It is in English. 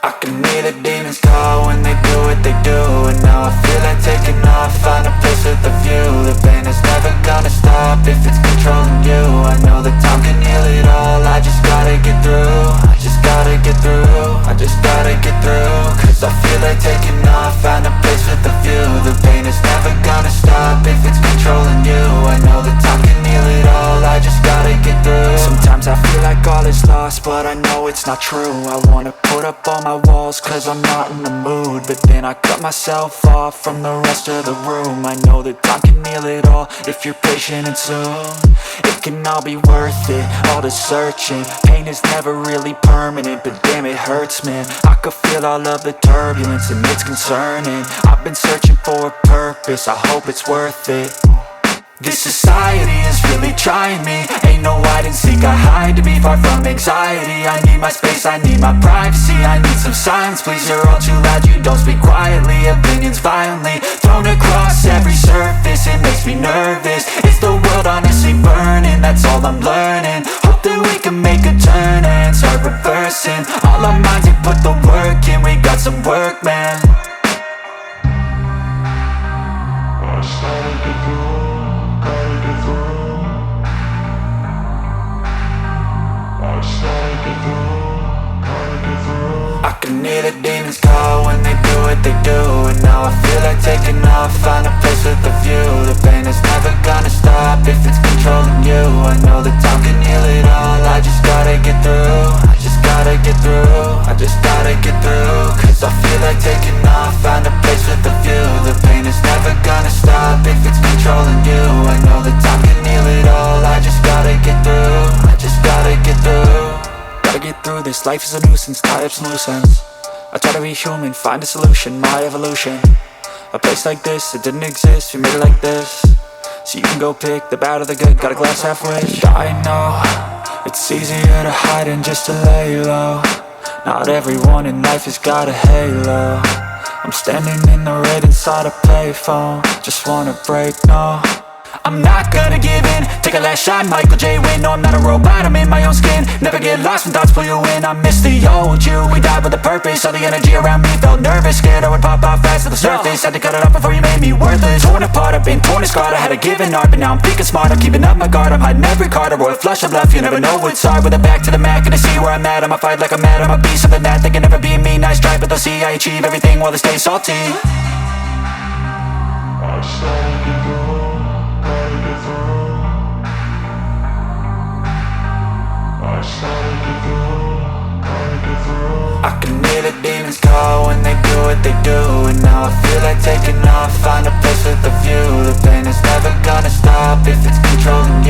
I can hear the demons call when they do what they do. And now I feel like taking off, find a place with a view. The pain is never gonna stop if it's controlling you. I know that time can heal it all, I just gotta get through. I just gotta get through, I just gotta get through. Cause I feel like taking off, find a place with a view. The pain is never gonna stop if it's controlling you. I know that time can heal it all, I just gotta get through. Sometimes I feel like all is lost, but I know it's not true. I wanna put up all my walls cause I'm not in the mood, but then I cut myself off from the rest of the room. I know that time can heal it all if you're patient and soon. It can all be worth it, all the searching. Pain is never really permanent, but damn it hurts, man. I could feel all of the turbulence and it's concerning. I've been searching for a purpose, I hope it's worth it. This society is really trying me. Ain't no hide and seek, I hide to be far from anxiety. I need my space, I need my privacy. I need some silence, please, you're all too loud. You don't speak quietly, opinions violently thrown across every surface. It makes me nervous, it's the world honestly burning. That's all I'm learning, hope that we can make a turn and start reversing. All our minds, we put the work in, we got some work, man. I started to go. I can hear the demons call when they do what they do. And now I feel like taking off, find a place with a view. The pain is never gonna stop if it's controlling you. I know that time can heal it all, I just gotta get through. I just gotta get through, I just gotta get through. Cause I feel like taking off, find a place with a view. The pain is never gonna stop if it's controlling you. I know that time can heal it all, I just gotta get through. I just gotta get through. Gotta get through this, life is a nuisance, tie up some loose ends. I try to be human, find a solution, my evolution. A place like this, it didn't exist, we made it like this. So you can go pick the bad or the good, got a glass halfway. I know, it's easier to hide than just to lay low. Not everyone in life has got a halo. I'm standing in the red inside a payphone, just wanna break, no. I'm not gonna give in, take a last shot, Michael J. Win. No, I'm not a robot, I'm in my own skin. Never get lost when thoughts pull you in. I miss the old you, we died with a purpose. All the energy around me felt nervous, scared I would pop off fast to the surface. Had to cut it off before you made me worthless. Torn apart, I've been torn and scarred. I had a given art, but now I'm thinking smart. I'm keeping up my guard, I'm hiding every card. A royal flush of love, you never know what's hard. With a back to the mat, gonna see where I'm at. I'ma fight like I'm mad, I'ma be something that they can never be me. Nice try, but they'll see I achieve everything while they stay salty. I started to go, gotta get through. I started to go, gotta get through. I can hear the demons call when they do what they do. And now I feel like taking off, find a place with a view. The pain is never gonna stop if it's controlling